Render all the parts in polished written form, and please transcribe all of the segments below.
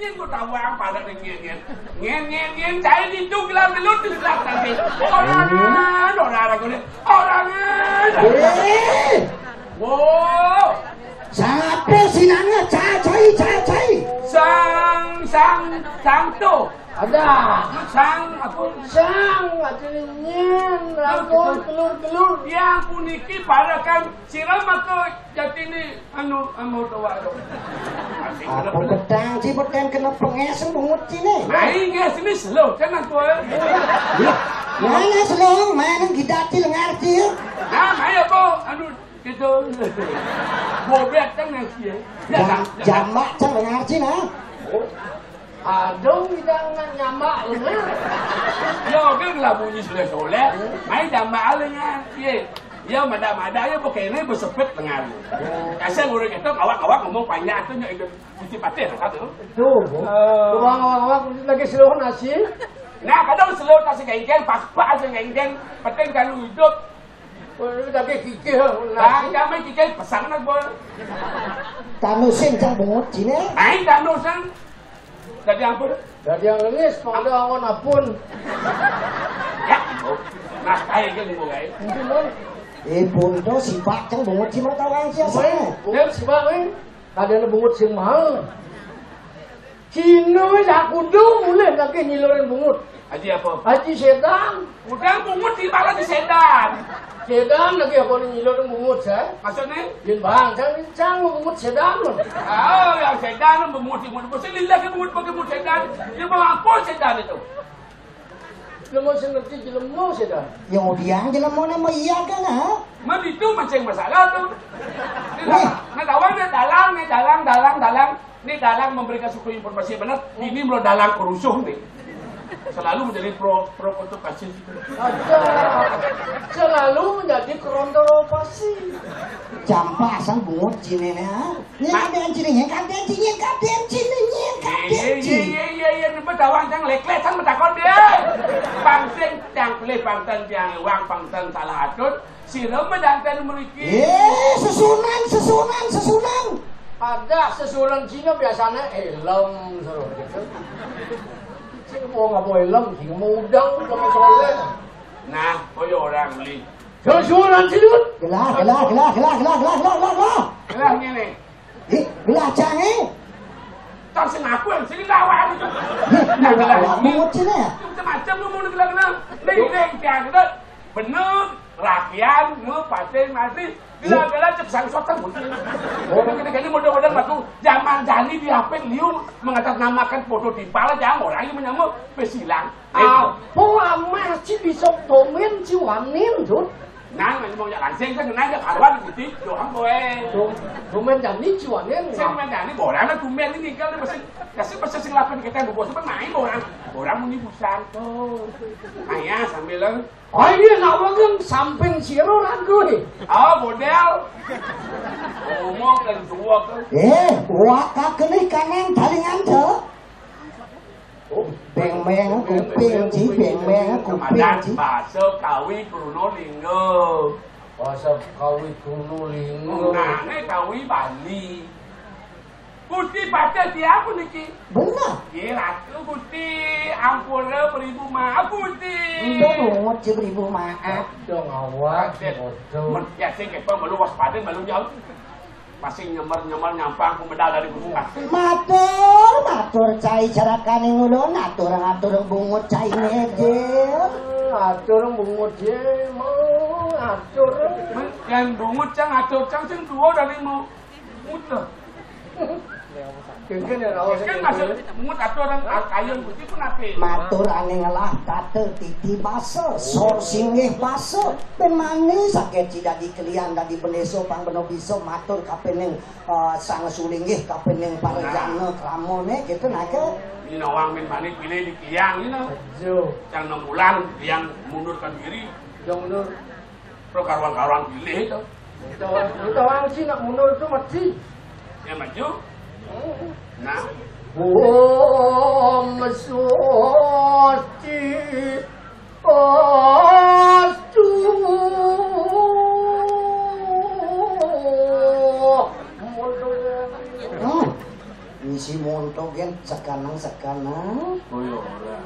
nyen kok tawang pada nyen. Nyen cai di tu gelam gelut di belakang tadi. Orang kau ni. Wow. Siapa sinangnya? Cai. Sang tu. Ada. Sang aku. Sang nyen. Aku telur. Yang puniki parakan siram aku jati ni anu tua. Apa pedang kena pengeseng bungut sini. Main ke sini slow jangan tu. Mana slow? Mana gidati lengar dia? Main apa? Anu gitu. Bobek jangan sih. Jamak cang lengar sini. Adong jangan nyamak lengar. Yo kan lah bunyi sudah soleh. Main jamak lengar. Ya mada-mada ya pakai ini bersepit lengar. Kasih orang itu awak ngomong panjang tu nyak ikut putih patih lah tu. Tuh. Awak lagi seluruh nasi. Nah kadang seluruh nasi kain pas kain penting kalau hidup. Lagi kikih. Nah kami kikih pesan nak bol. Tanusin cang bungut sini. Main tanusin. Jadi apa? Jadi yang lengis, pada angon apun. Ya, nah kaya ke ngomong kaya. Bunto sibak cang bungut sini tahu kan siapa? Bungut sibak ni. Ada bungut sing mahal. Cina dah kudu mulai lagi nyilurin bungut. Haji apa? Haji sedan. Udah bungut di mana di sedan? Sedan lagi apa ni nyilurin bungut saya? Maksudnya? Jin bang, cang bungut sedan pun. Oh, yang sedan bungut. Saya lagi bungut pakai bungut sedan. Dia bawa apa sedan itu? Lemau sengerti jelemu sedan. Yang udiang jelemu nama iya kan ha? Mana itu macam masalah tu. Nah, kawan ni dalang. Ni dalang memberikan suku informasi benar. Ini mula dalang kerusuh ni. Selalu menjadi pro untuk kasih. Selalu menjadi kontroversi. Campak sang bungut sini ni ha? Ni ada yang sini, kadang sini. Iya, nampak tawang jangan lek-lek sang bertakon dia. Pangsen yang boleh pangsen yang uang pangsen salah atut. Siram mendantan memiliki. Sesunan. Ada sesuran Cina biasanya helm seru gitu. Cina mau nggak mau helm, cina mau udang, mau soleh. Nah, koyo orang beli. Sesuran Cina. Gelah. Gelah ni ni. Gelah canggih. Tak sengaku yang sini lawan itu. Nah, gelah bungut sini ya? Macam-macam lu mau gelah. Leng tiang itu. Benar. Rakyat, pasien masih. Bila-bila cek sang-sotan mungkin. Ketika ini mudah-mudahan waktu zaman jani di HP liu mengatasnamakan foto di pala jangan orang yang menyambut pesilang. Apa amah ci bisa domen ci wanin tuh? Nang mau jak langsing kan nang jak karuan gitu doang kowe. Domen jani ci wanin. Sing men jani borang lah domen ini kan masih sing lapan kita buku sepen main borang. Borang muni busan tuh. Ayah sambil oh ini nak kan samping siro ragu ni. Model. Ngomong dan dua ke. Waka kene kanan talingan tu. Beng-beng kuping ci, beng-beng kuping ci. Bahasa Kawi Purnolingo. Bahasa Kawi Purnolingo. Nah, ni Kawi Bali. Putih baca siapa niki? Benar. Ya, ratu putih. Ampura beribu maaf putih. Bungut ci beribu maaf. Dong awak. Ya, saya kepa malu waspada malu jauh. Masih nyemar nyampang pemedal dari gunung. Matur cai carakan yang ulun, atur bungut cai ngedel. Atur bungut je, mau atur. Yang bungut cang atur cang dua dari mau muter. Kan masuk mungut atur orang kayun putih pun apa? Matur ane ngelah kata titi basa, sor singgih basa. Pemane sakit tidak dikelian dari beneso pang beno biso matur kapening sang sulinggih kapening parjana kramone gitu nake. Ini orang min manik pilih di kiang ini. Yang 6 bulan yang mundurkan diri. Yang mundur. Pro karuan-karuan pilih itu. Itu orang Cina mundur itu mati. Ya maju. Nah, Om Swastiastu. ngisi monto gen sekanang. Oh iya ora.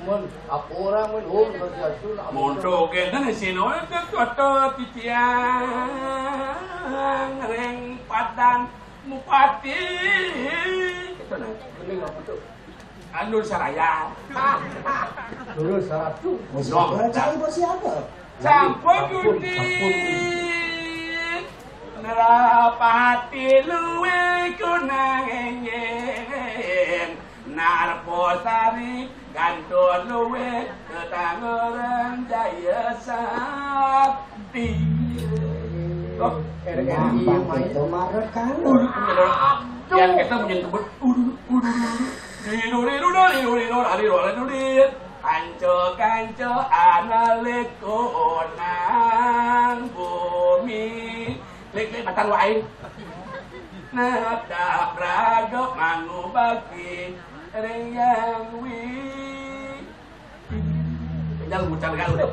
Men apa orang men berjatuh nak Monto gen nang sino toto titiang reng padan mupati. Itu nah. Bening apa tu? Anu Saraya. Dulu saratu. Wis cari bos siapa? Sampun Gusti. Nerapati luwe kunangeng narposari ganton luwe ketangerang jaya sakti. Oh, Gampang itu marut kan. yang kita menyentuh kanco analeko nang bumi lek matan wae nada prago mangu bagi reyang wi jangan bucan kan udah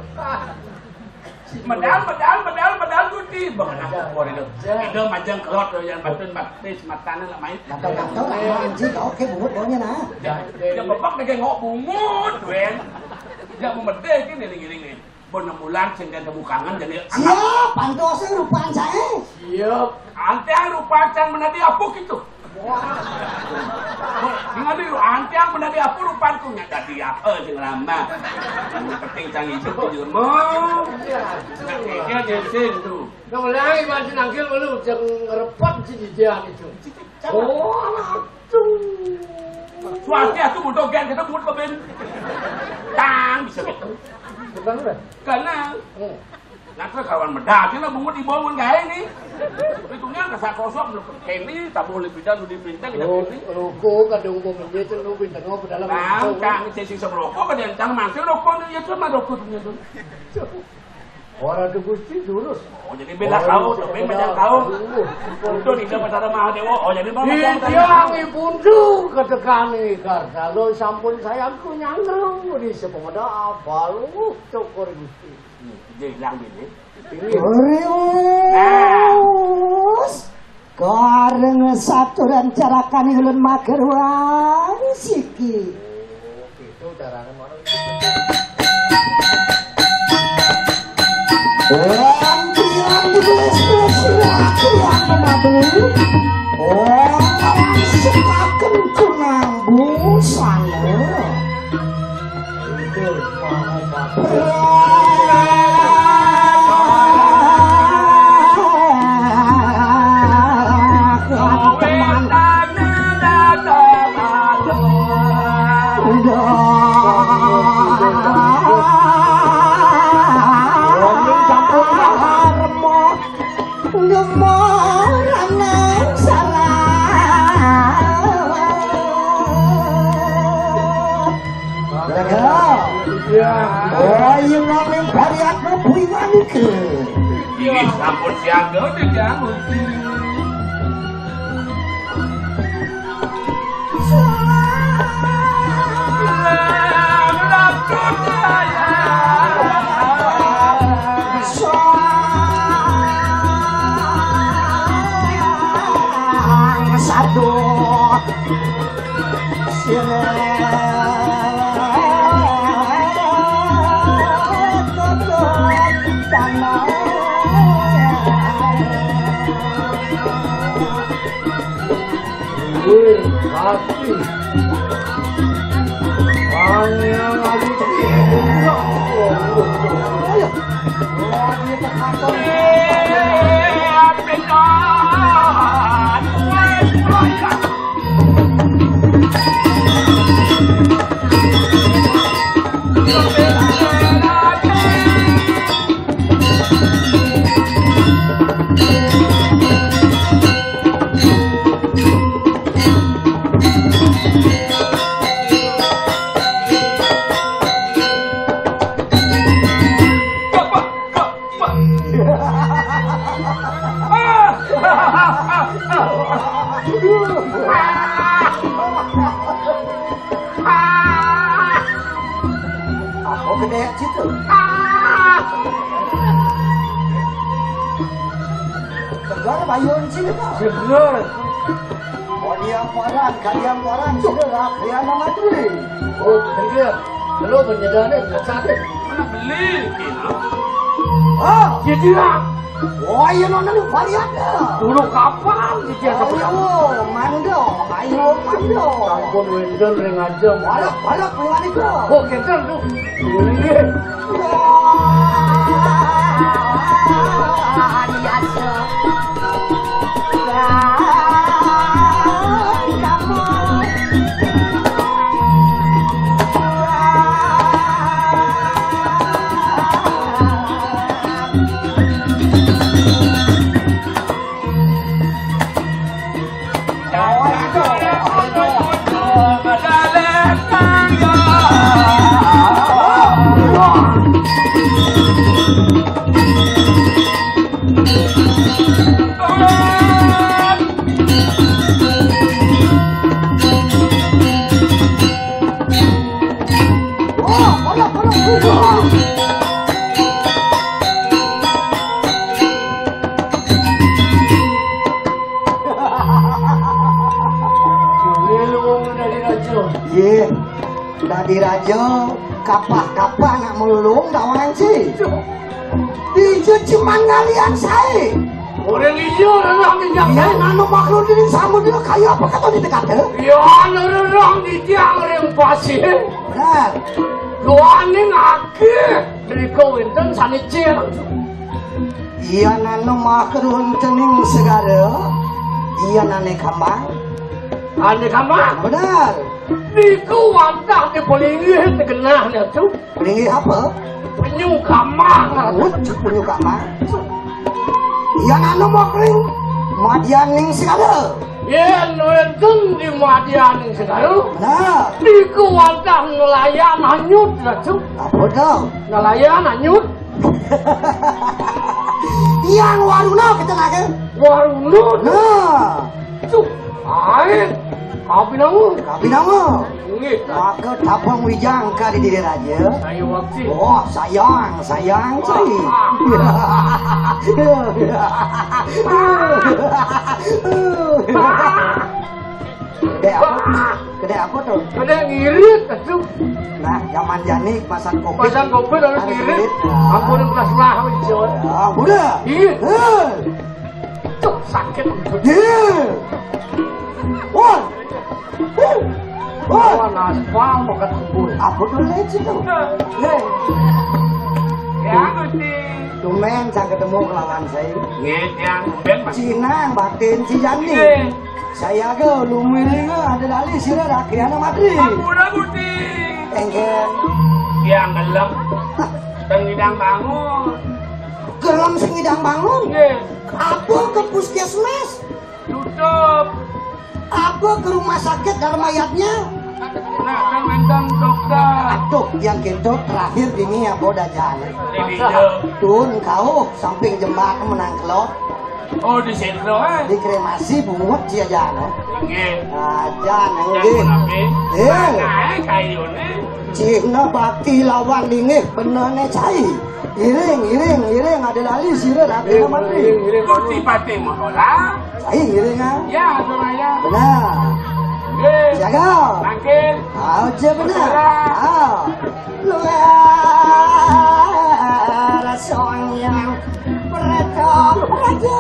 medal gusti bagaimana aku itu majang kelot yang batun batis matana lah main Gatel anjing oke bungut baunya nah. Ya bapak lagi ngok bungut wen ya mau mede ini ling bon bulan sehingga kebukangan jadi Siap, pantosnya rupaan saya. siap ante ang rupacan menadi apuk itu Ngadi lu ante ang menadi apuk rupanku nya jadi apa jeung lama penting canggih itu jelema nya jadi tuh Nang lagi masih nangkil lu jeung repot cijian itu. Oh, atuh. suasi atuh butuh gen kita butuh beben tang bisa gitu Bukan udah. karena nanti kawan medak ini bungut dibangun gaya ini hitungnya kesak kosong belum kini tak boleh pindah lu dipindah kita ini Roko kadang gua menjadi lu bintang gua dalam. kang cacing seberokok kan yang cang masih rokok ya cuma rokok punya tuh Orang tu gusti lurus. oh jadi beda kau tapi beda kau itu di dalam pasar Mahadewa oh jadi bapak yang Yang ibundu ketekani karena lo sampun sayangku nyangrung di sepeda apa lu cokor gusti. jadi hilang ini Rius. Karena satu dan carakan ulun mager wae siki. Itu caranya mana? Orang bilang dibeles-beles orang semakin kunang busan Itu mau Ayo ngomong variat bui manike. ini sampun siaga udah jangan Satu hati. Hanya lagi aku gede situ. Tegar bayun sini kok. sebenar. Oh dia laporan kalian orang sudah rakyat nama tuh. Oh, bener. Kalau penyedarannya bisa sakit. Mana beli? Oh, Jadi lah. oh iya nona lu variannya. Dulu kapan dia sampai kamu? Ayo mando. Ampun wendel ring aja. Balak lewat itu. Oh, kenter tuh. Ini. Dari raja kapah-kapah nak melulung dawan sih. Dijut cuman ngalian saya. Orang hijau orang dijang. Ya nano makhluk ini sama dia kayak apa kata di dekat tu? Ya orang dijang orang pasir. Benar. Luaning akhir dari kau enten sanicir. Iya nano makhluk tening segala. Iya nane kambang. Ane kamar. Benar. Niku wantah di pelingih tegenahnya tu. Pelingih apa? Penyu kamar. Ucuk penyu kamar. Iya nano makhluk. Madianing segala. Ya nuentun di madianing segala. Benar. Niku wantah nelayan hanyut lah tu. Apa dah? Nelayan hanyut. Yang waruna kita nak ke? Warunut. Nah. Tu. Air. Kapi namu. Tapi nama. Ngit. Maka tapang wijang kali diri raja. Saya waktu. Oh sayang cai. Kedai apa tu? Ada ngirit tu. Nah zaman janik pasang kopi. Pasang kopi harus ngirit. Ampun kelas lah hijau. Ah budak. Iya. Eh. Tuh sakit. Dia. Wah. Wah. Wah naspal mau ketemu. Apa tu lecet tu? Ya Gusti. Tumen saya ketemu lawan saya. Ngit yang ben Mas. Cina batin si Jani. Nggih. Saya ke lumiri ke ada dali sira rakyat Madrid. Ampun Gusti. Engken Yang gelem. Tengidang bangun. gelem sing ngidang bangun. Nggih. Apa ke puskesmas? Tutup. Apa ke rumah sakit dalam mayatnya? Nah, kan mentang dokter. Aduh, yang gitu terakhir ini ya boda jalan. Di video. Tun kau samping jembatan menang kelot Oh, di situ di kremasi bungut dia jalan. Nggih. Aja nang Dan di. menapi. Eh. Nah, kayune. Cina bakti lawan dingih benane cai. Iring ada lali sira rakyat Madrid. Gusti Pati Mohola. Cai iring ah. Ya, Suraya. Benar. Nggih. Jaga. Mangkin. Aja benar. Ah. Luar soang yang beretop raja.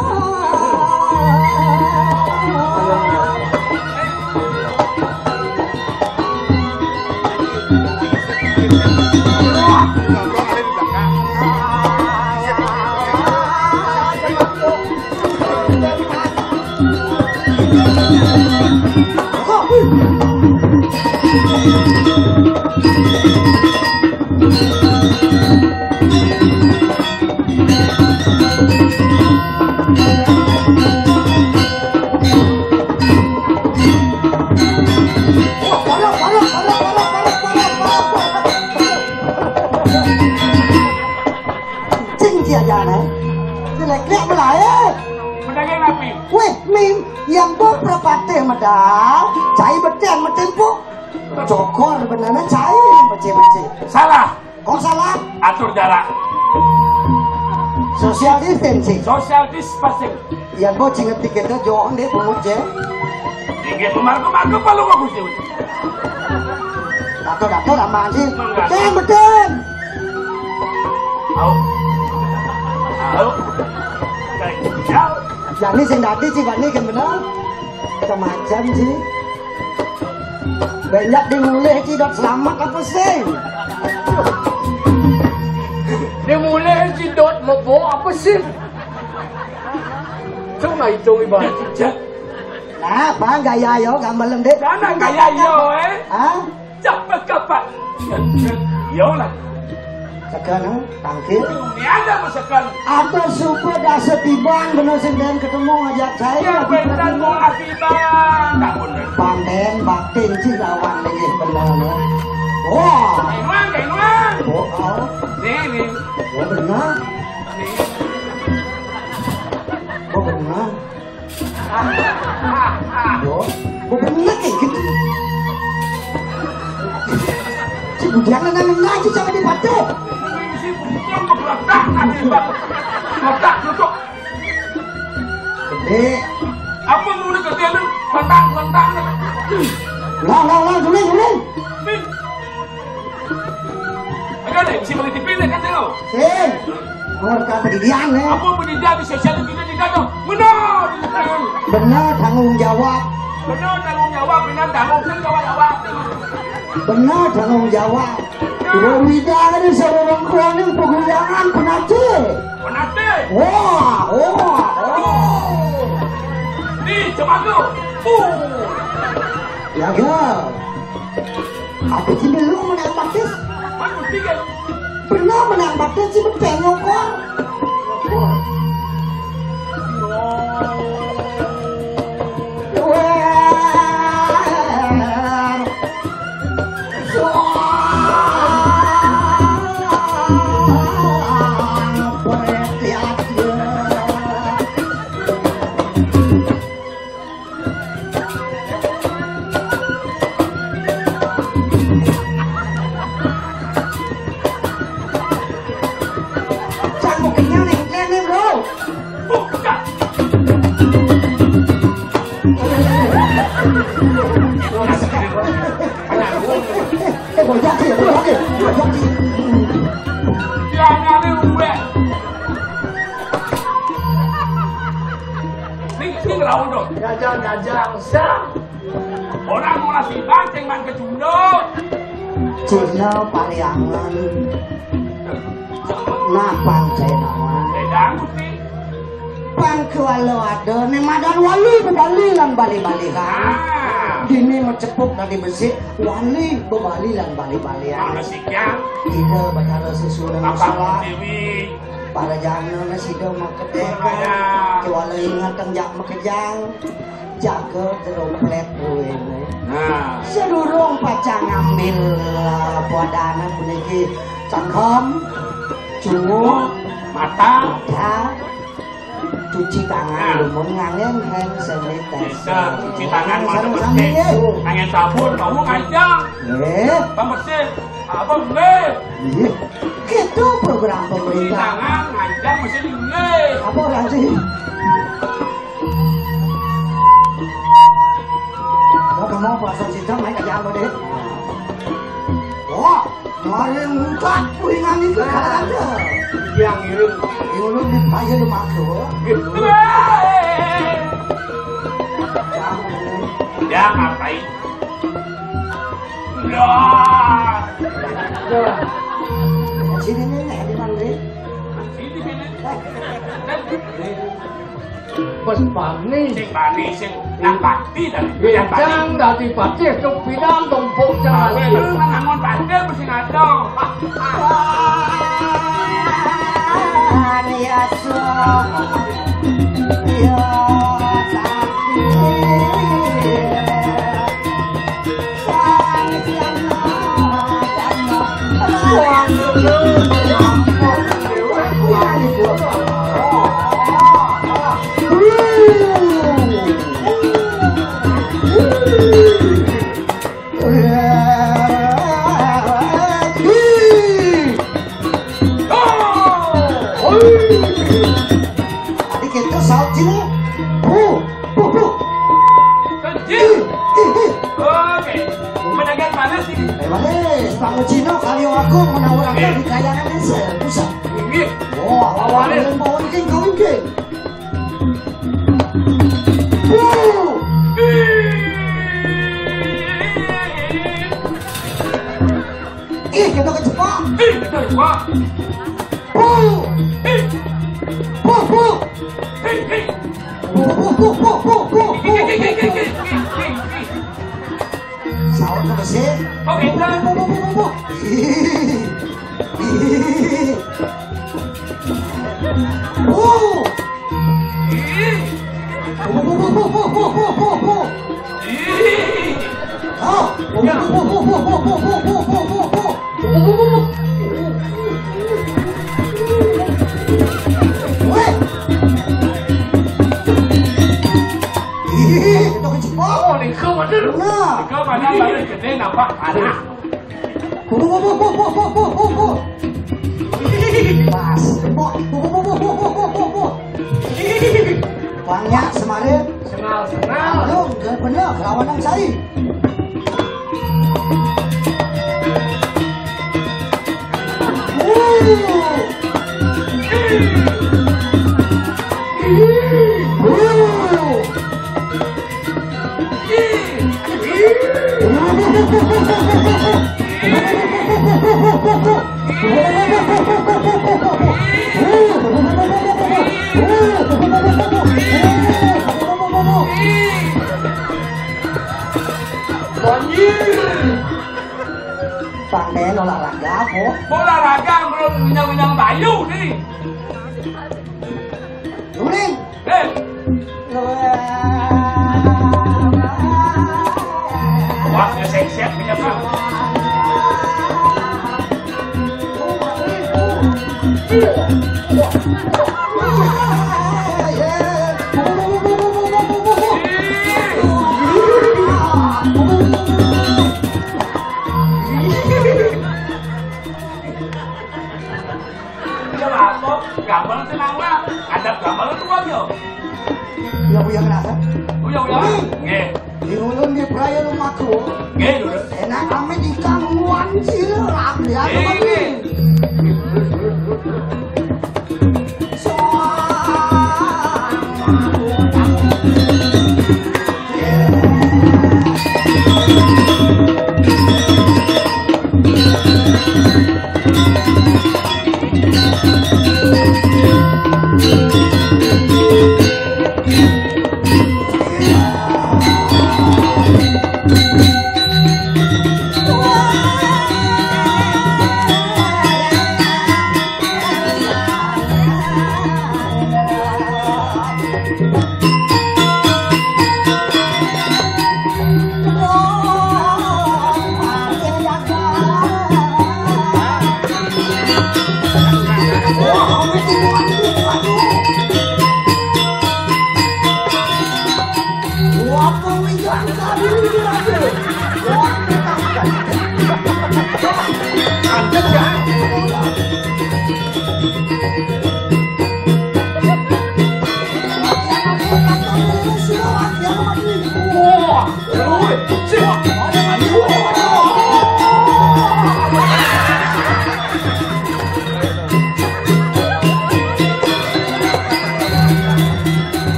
Medal, cai beten metempo, cokor benar cai beceh. Salah. Kok salah? Atur jarak. Social distancing. Social distancing. Yang bocing ngetik itu jauh deh pengut je. Inggih pemarko palu kok Gusti. Dato apaan sih? Beten. Au. Jadi sing dadi sih Pak Niki bener. Kemajan sih. Banyak dimulai cidot selamat apa sih? Dimulai cidot mebo apa sih? Coba hitung ibarat cicak. Nah, bang gaya yo gambar dek. Mana gaya yo Hah? Cepet kapan? Yo lah. Sekarang tangkil. Ini ada masakan. Atau super dasar tiban bener sing den ketemu ngajak saya. Ya benar mau akibat. Tak benar. Panden batin si lawan lagi bener. Wah. Kainuan. Oh. Nih. Oh benar. Nih. Oh benar. Oh benar kayak gitu. Si bujangan nang ngaji sama di pate. Si bukan kebelatak akibat. Letak tutup. Gede. Apa nulis ke dia nih? Lentang. Lah, dulin. Pin. Agak deh, si beli tipin kan tengok. Sing. Ngerti pendidikan nih. Apa pendidikan di sosial kita tidak dong? Benar. Benar tanggung jawab. Benar tanggung jawab. Benar tanggung jawab. Wida ini seorang kroning pegunungan penate. Wah. Nih, coba tu. Ya Apa sih belum menang baptis? Mana tiga? Pernah menang baptis sih berpenyok kok. Orang mau nasi banteng man ke Jundo. Cina pariangan. Napang cenawan. Sedang gusti. Pang kewalo ada nih madan wali bebalilan bali-bali kan. Dini mecepuk dari besi wali bebalilan bali-balian. Manusia. Ida bacara sesudah masalah. Dewi. Para jangan nasi do makedeka. Kewalo ingat tengjak makejang. Jaga terus plet ini. Nah, sedurung pacang ngambil puadana puniki cangkem, cunguk, mata, cuci tangan, lumun ngangen hand sanitizer. Cuci tangan mana bersih, ngangen sabun, kamu ngajak. Pembersih, apa boleh? Gitu program Cuci pemerintah. tangan, ngajak mesti diulih. Apa orang sih? Kamu pasang sistem naik aja lo deh. Wah, mari muka puingan itu ada. yang ngirim. Lu aja lu makro. Ya ngapain? Lah. Sini nih, di mana nih? Sini sini. Pas pani Sing bani sing nang pati dan Bincang dadi pati tuk pinang tumpuk Nah, jangan lu ngangon pati mesti ngaco. Ya ya Wales, Pak Cino kali aku menawarkan di kayangan desa. Bisa. Nggih. Wah, awalnya mau ingin kau ingin. Kita kecepat. Kita kecepat. Sahur ke besi. Oh, kita. Oh, ni kau mana? Kau mana baru kita nampak anak. Pas, banyak semarin. Senal. Belum, benar kelawanan saya. Pandai olahraga apa? Olahraga belum minang-minang bayu ni. Nuling. Wah, siap-siap punya bang. Gambar tenang lah, ada gambar tu aja. Ya bu yang kenapa? Uya. Nggih. Di ulun di peraya rumahku. Nggih, dulu. Enak kami di kamuan cilak ya teman.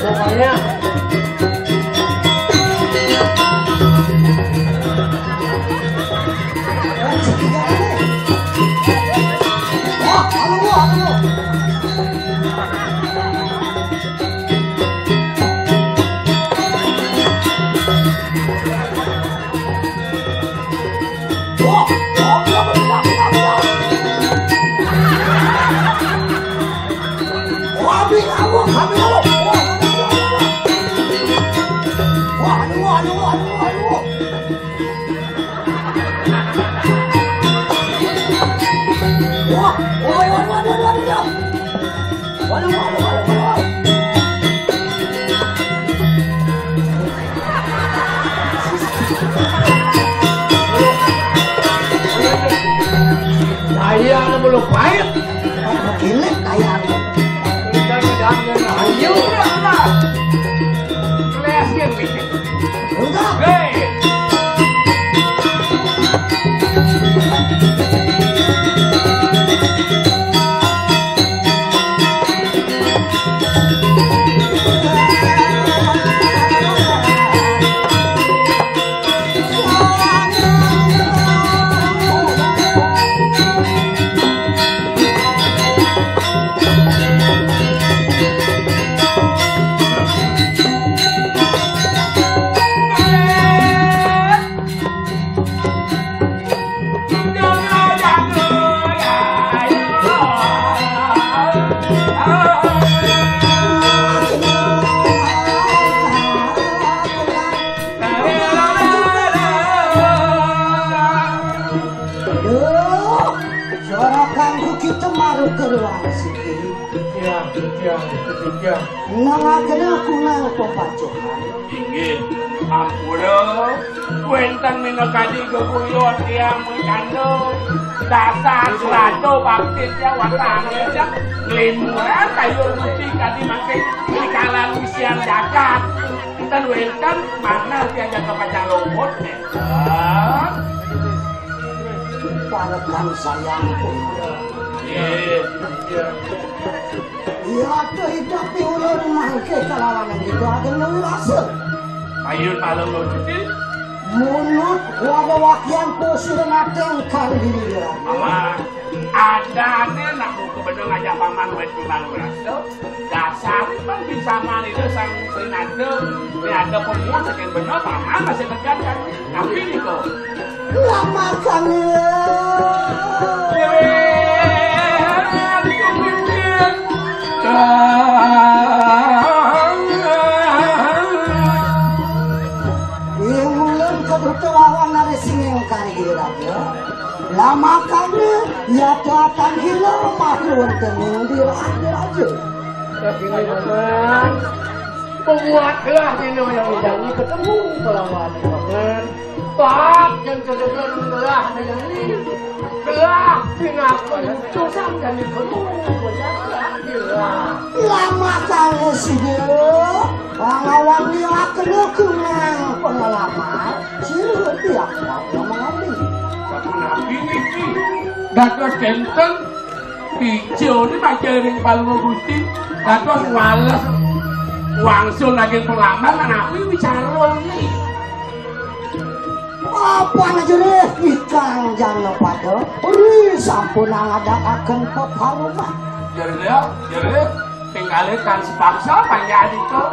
Pokoknya Aduh, sorakanku kita maru keruang sikit. Ketiga. Nangaken aku nang pepacohan. Inggih, ampura, wenten minakadi gebuyon yang mengandung dasar selado baptisnya watannya nglimuran kayu putih kadi makin dikalan isian jagat. Kita wenten mana tiada kepacar rumput Parekan sayangku. Iya. Ya tuh hidup di ulun mangke kalawanan gitu agen nu rasa. Ayun malam lo cuci. Munut wada wakian posir nateng kali diri dia. Ama ada nih nak buku bedeng ngajak paman wet malu rasa. Dasar bang bisa mani itu sang senade. Ini ada pemuda sekian benar paman masih terjaga. Tapi nih kok. Lama kan Imulun kebutuhan dari sini kali gira dia. Lama kali ya datang gila makhluk tening dirahir aja. Tapi paman, pembuatlah dino yang dijanji ketemu pelawan paman. Tak yang kedengar belah dengan ini. Belah kenapa utusan dan ketemu lama kali sih dia. Lawan dia akan dukungan pengalaman. Siapa dia yang mengambil. Satu nabi ini. Dados kenten hijau ini macam yang paling gusti. Dados males wangsul lagi pengalaman nabi bicara ini. Apa aja deh ikan jangan pada sampun ngadakan peparuma. Jadi tinggalkan sepaksa panjang itu.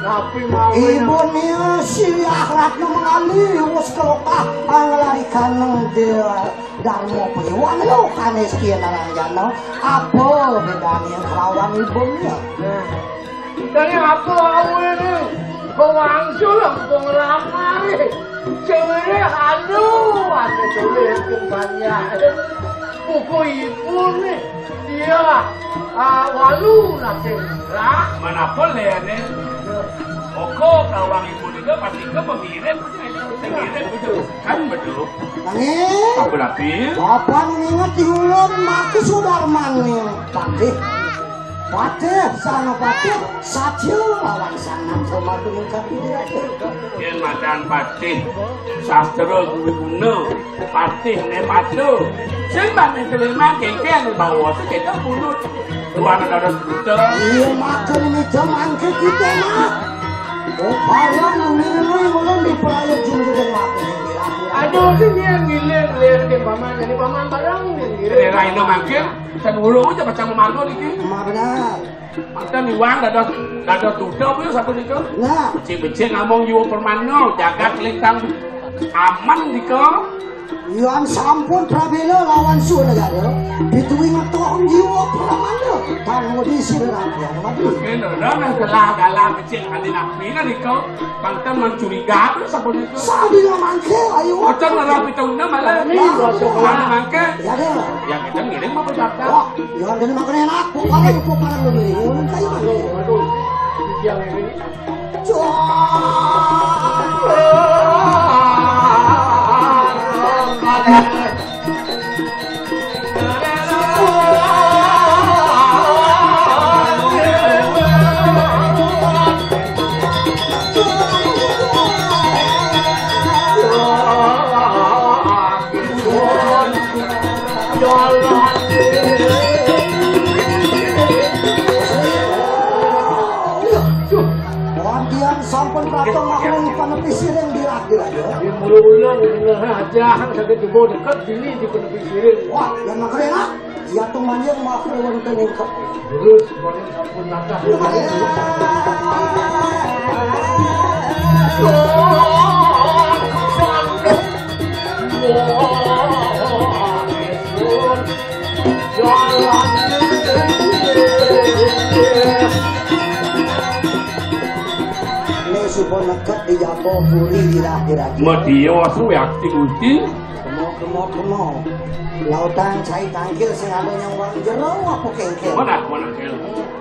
Tapi mau ibu nih si akhlaknya mengalih us kelokah anglarikan dia darmo penyuan lo kan sekian orang jano apa bedanya kelawan ibunya. Dari apa ini kewangsul pengalaman cewek aduh ada cewek banyak buku ibu nih dia walu nanti lah Mana boleh nih? Oko kawang ibu juga pasti ke pengirim itu kan betul. Nangis Apa lagi? apa ingat diulun mati Sudarman nih Patih sana patih saja lawan sana sama dengan dia. Yang madan patih sastra guna patih ne patu. Sembah ne terima keke ne bawa tu kita bunuh. Luar ada buta. Iya makan ini jaman ke kita mah. Oh parang ini mulai diperayat juga dengan aduh ini yang gilir ke paman jadi paman barang yang gilir Daerah ini makin dan ulu aja macam malu ni. benar. Mata ni wang dah tutup tu satu ni ke. Nah, Becik ngomong jiwa permano jaga kelintang aman di ke. yang sampun prabela lawan su negara itu ingat tong jiwa permana tang di sirapnya mati. Kena dah galah becik kali nak pina di ke. Pantang mencuriga tu satu ni ke. Sabi nga mangke ayo. Macam mana kita undang malah ni. Mana mangke? Ya deh. Yang kita ngirim apa data? Oh, yang dari makan enak kok paling kok parang lebih. Ulun kayu. aduh yang ini sampun pratong makhluk panepi sireng dirakir aja. di mulu-ulang bener aja sakit di bawah dekat sini di penepi sireng Wah, yang makan enak. Dia tuh manjang makhluk wonten ing kep. terus semuanya sampun nakah Supaya nekat di Jago Puri di akhir-akhir. Media wasu ya akti gusti. Gemo. Lautan cai tangkil sing ada yang wang jero apa kengkel. Mana kil?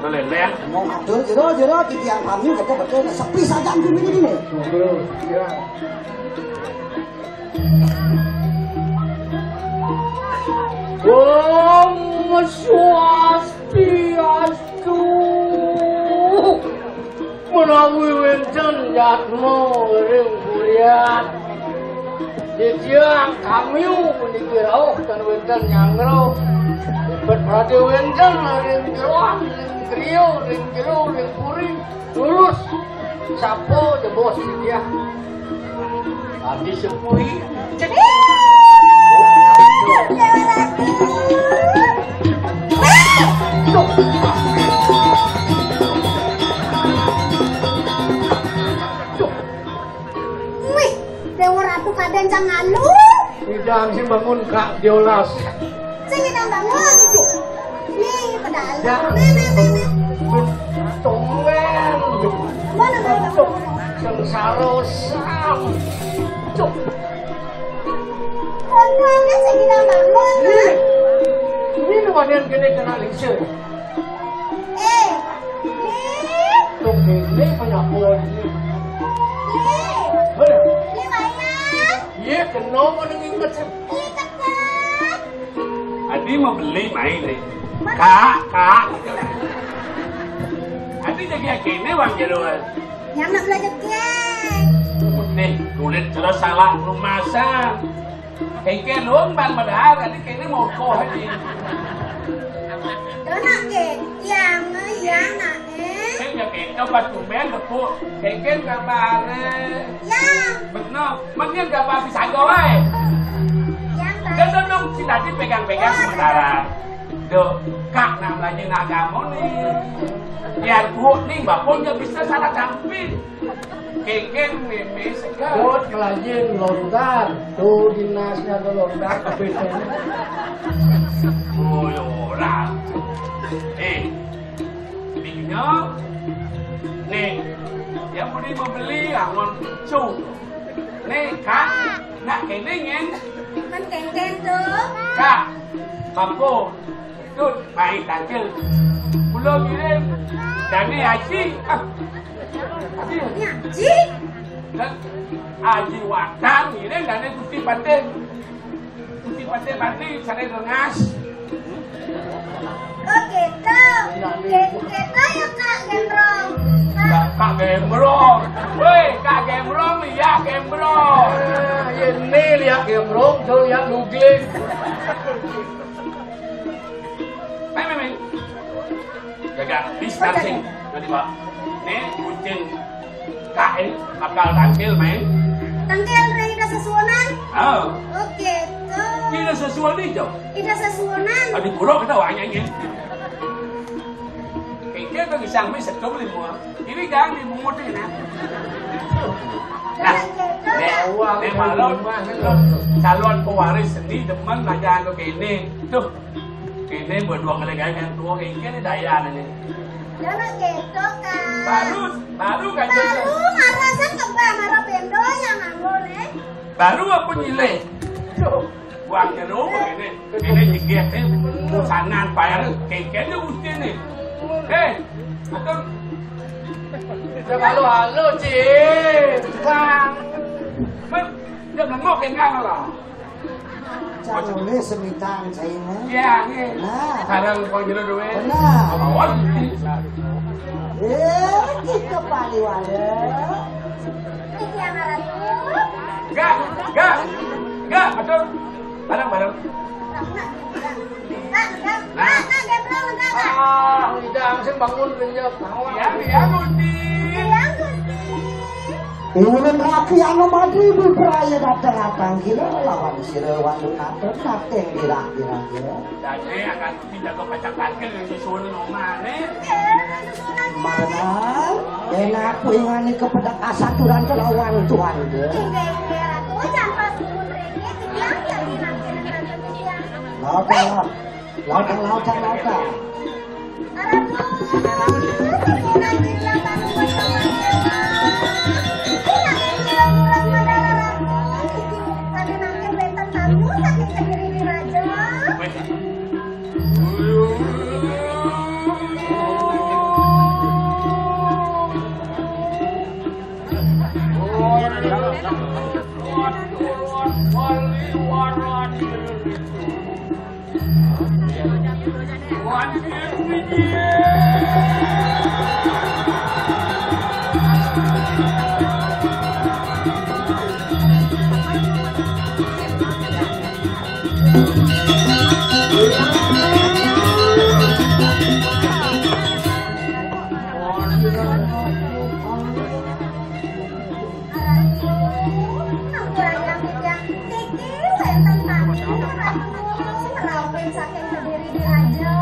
Lelen. Mau matur jero di tiang kami kata betul sepi saja bumi ini. Ya. Om Swastiastu. Menawi wenten yatmo ring kuliah. Dijiang kami menikirau dan wenten nyangro. Berarti wenten ring keruang, ring krio, ring puri. Lulus. Sapo jebos dia. Habis sepui. Wih, Dewa Ratu kadang jangan lu. Tidak sih bangun Kak Diolas. Sing kita bangun. Nih, pedal. Ya. Nih. Tongwen. Mana bangun? Sengsara sam. Cuk. Kononnya sing kita bangun. Ini lumayan gede kena lingsir. Nih. Tung ini banyak pohon ini. Nih. Mana? Nih bayar. Iya, kena mana ingat sih. Nih dekat. Adi mau beli main nih. Kak. Adi jadi kene wang jero. Yang nak belajar kek. Nih, kulit terus salah belum masak. Kengkel luang ban padahal tadi kayaknya mau kok ini. Đó nak kek. Yang nak Cái nhà kengkel pas tumben depu. Kengkel gambarnya. Yang. Benar, maknya gambar bisa gowe. Yang Dan dong si tadi pegang-pegang sementara. Do, kak namanya nagamu nih. Biar bu nih bapaknya bisa salah campur. Kengkel meme segar. Dot kelajin lontar. Tuh dinasnya tuh lontar tapi Oh, orang. Bingnya. Nih, yang mau beli angon cu. Nih, kak, nak kene ngen. Mình keng tuh. Kak, mampu. Tut, main tangkil. Belum kirim. Dan ni Haji. Haji. Ini Haji. Dan Haji Watan ini dan ni Tuti Paten. Tuti Paten mandi cari rengas. Oh gitu. Kita ya Kak Gembrong. Kak Gembrong. Woi, Kak Gembrong ya Gembrong. ini lihat gembrong, tuh lihat nugling. Main. Jaga distancing. Nanti Pak. Nih, kucing Kak ini bakal tampil main. Tangkel ida sesuonan. Oh, Oh gitu. tidak sesuai nih jauh. Ida sesuonan. Ở đi buruk kita banyak ni. Kayaknya tu bisa ambil satu beli mua. Ini jangan dimungut ni nak. Nah, ni malam calon pewaris sendiri demen belajar tu kini. Tuh, kini berdua kali gaya tua kayaknya ni daya ni. Jangan gitu kan. Baru kan Baru marasan kebah marah pendo yang nganggur Baru apa nyileh? Buang jeruk begini. Ini jigit ni. Sanan payah kayaknya usia ni. Atau Halo, Cik. Bang, dia nengok kengang lah. Jangan boleh semitang saya mah. Ya, ni. Nah, Sekarang kau jeruk duit. benar. Awan. Kita paliwala. Ini yang marah tuh. Gak, atau barang. Nah, Gembrong enggak. Tidak, saya bangun kerja kawan. Ya, Gusti. Yang Gusti. Ini rapi anu mati beraya datang gila lawan sirawan naten nateng kira-kira. Jadi akan tidak kau pacak parkir yang disuruh rumah ni. Mana enak ingani kepada kasaturan kelawan tuan dia. Merah tuh jangan susun rege yang jadi nanti. Lautan. Aratu. saking Kediri di Raja.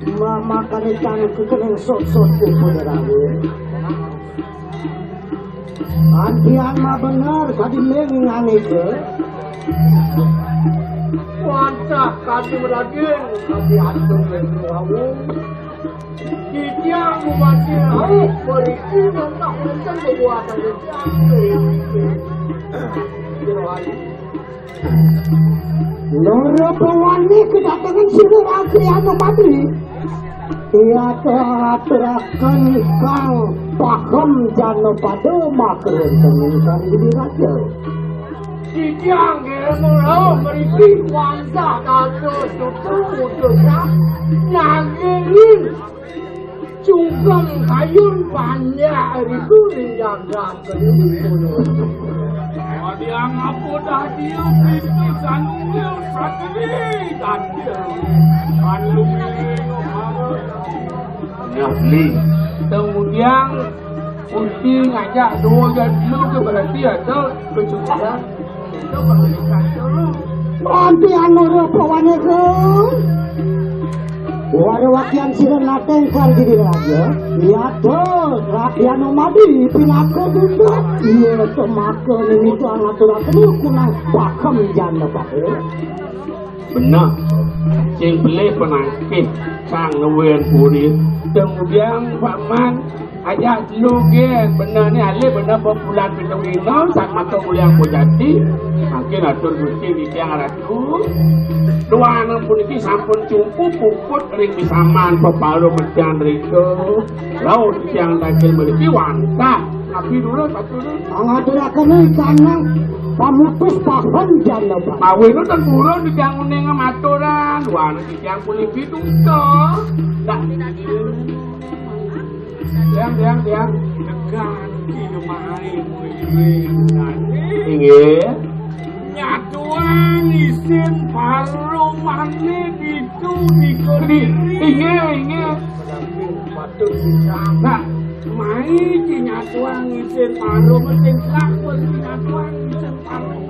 Memakan ikan kekening sok-sok kupuderawe antian mah bener kadi mengingani ke Wancah kadi meragin kadi atur leluawu Kitiang umatin hau beriki mentah mencen berbuatan Loro pewani kedatangan sini Agriano Madri. Ia teraturakan kang pakem jano pada makrun temenkan di raja. Kitiang gemurau beriki wancah kado tutu-tutunya nagirin cungkem kayun banyak itu rinjaga kedua. Yang apa dah dia itu sanungil sakri dan dia Nyahli kemudian Uti ngajak dua jadi ke berarti ada kecukupan itu berikan dulu Anti anu pawane ke Warawakian sira natengkar diri raja ya tuh rakyat nomadi pinaka dulu iya temaka ini tuh atur-atur kunang pakem janda pakai benar sing beli penangkit sang nuwen puri kemudian paman aja lu gen bener nih ali bener bulan pitung dino sak mato kuliah pojati makin atur gusti di tiang ratu dua anak pun iki sampun cumpu puput ring pisaman pepalo medan riko laut tiang dagel memiliki wangka tapi dulu satu dulu pangaturaken kanang pamutus pahon jana Pak mawe itu dan burung di tiang uning maturan dua anak di tiang kulit itu toh tiang degan di lemari inggih nyatuan isin paru mani itu dikodiri inggih patut disangka mai di nyatuan isin paru mesin lakon di nyatuan isin paru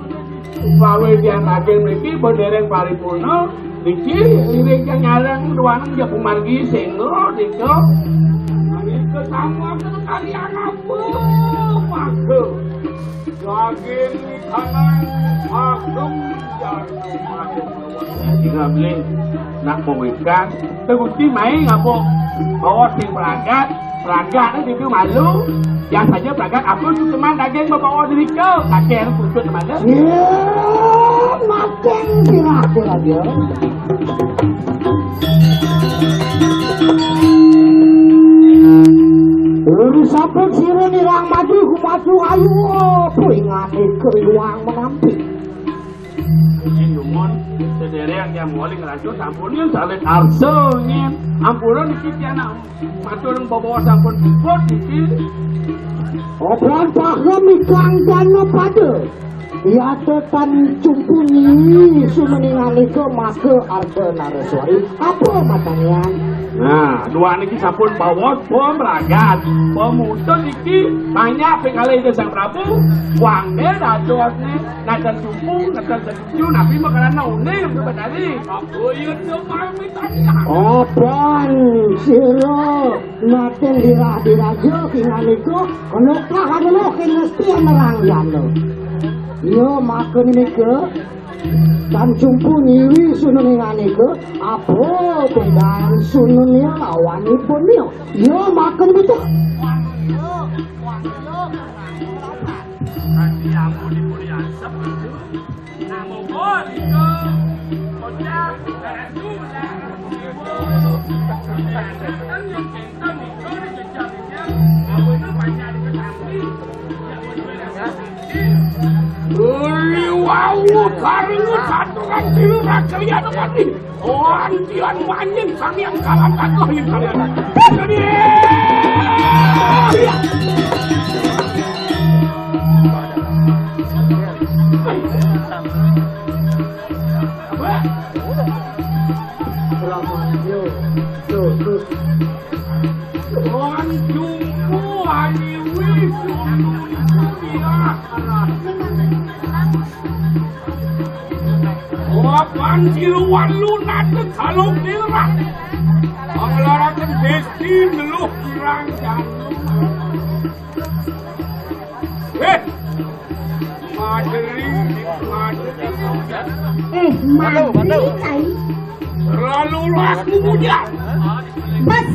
pawe dia nagel mriki bodereng paripurna iki iring nyareng duaneng ya pumargi sengro diko sama kalian apa maka jagin kanan aku jika beli nak pemikan terbukti main apa bawa tim peragat itu malu yang saja peragat aku cuma daging membawa diri kau kakek putus malu makin kira-kira dia sampai sirih nirang maju ayo peringati keriwang menampik Numon sederek yang muling rajo sampunin salit arselnya ampunan dikit ya nak maturung bawa sampun bukot dikit obrolan paham ikang dana pada ya tetan cumpuni sumeningan itu maka arda naraswari apa matanian nah dua niki sampun bawa bom ragat pemutus iki banyak pekali itu sang Prabu wangnya dadoasnya nadan cumpu nadan setuju nabi makanan unik sebenarnya aku itu kami tadi opan siro naten dirajo kingan itu kenuklah adalah kinestian meranggan yo makan ini ke dan cumpu niwi sununingan itu apa dan sununnya lawan pun yo yo makan betul nanti aku diberi asap namu bol itu kocak itu wow, taringu satu kan tiru kalian mati. Oh, antian manyen kami yang kalah katoh ini kalian. Jadi. Panjiruan lunak kalau dirah mengelarakan desi ngeluh kirang jantung maderi lalu aku muda bas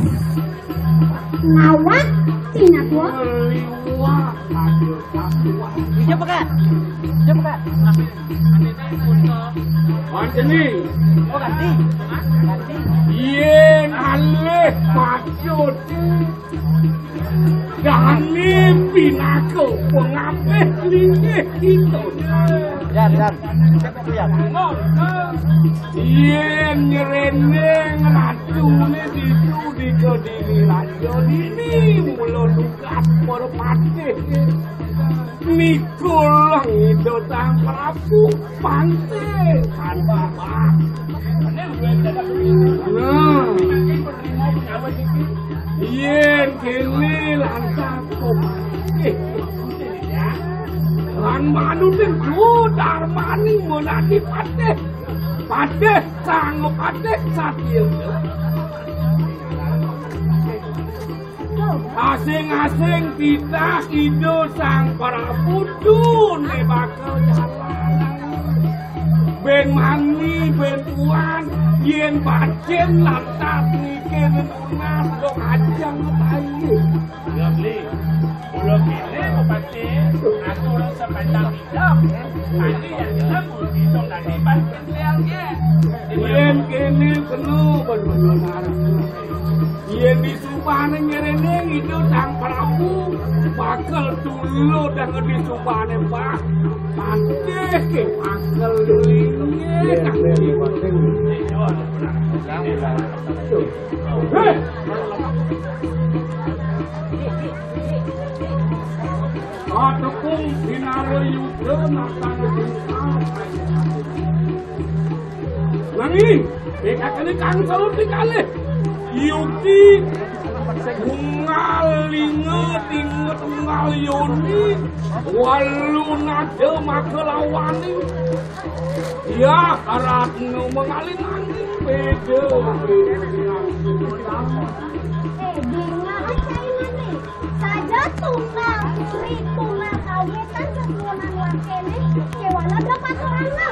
ngawak tina tua liwat siapa kak Anjani, oh ganti, yen alih pacut, gani pinako pengapih lingih itu. Dan, siapa tuh ya? Yen nyereneng racune ditu dikodiri racun ini mulut dukat merpati. Mikul itu sang Prabu pantai tanpa bak. Yen kini langsung lan manuten budar maning monati patih sang patih satil. Asing-asing kita hidup sang Prabu ne bakal jalan ben mani ben tuan yen bacen lantas kene lunas kok ajang ngetai. Ya beli. Pulau kene bupati, aku orang sepandang hidup. Tadi yang kita mesti dong dari banten liangnya. Yen kene penuh benar. Yen di supane nyerene itu Sang Prabu bakal dulu dan di supane Pak. Pasti ke bakal dulingnya kan. Hei! Ataupun binara yuda natang jengkal. Nani, beka kali kang salut dikali. Yuki, ngalinge tinget ngalyoni, walu nade makelawani. Ya, karat mengalin beda. Saja tunggal, putri tunggal kawitan keturunan wakene, kewana dapat orangna.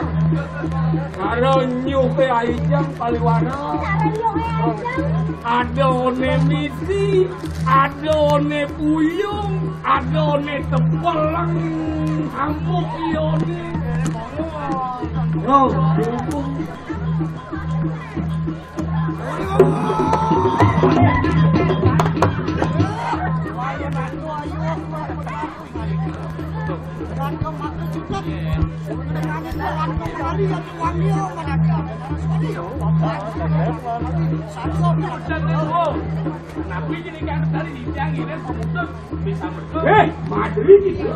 Karo nyuke aijang paliwana. Cara nyuke aijang. Adone misi, adone puyung, adone tepelang, amuk ione. Oh, Nabi jadi kan tadi dijangi dan pemuda bisa betul. Madrid itu.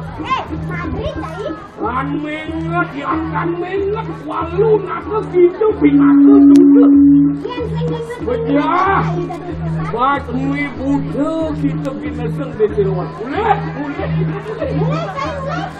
Madrid tadi. Kan menget, yang kan menget, walu nake gitu, binaku juga. Yang inget. Bejah. Bat mi buda kita binasang di Cirebon. Boleh, boleh. Boleh, kan? Boleh.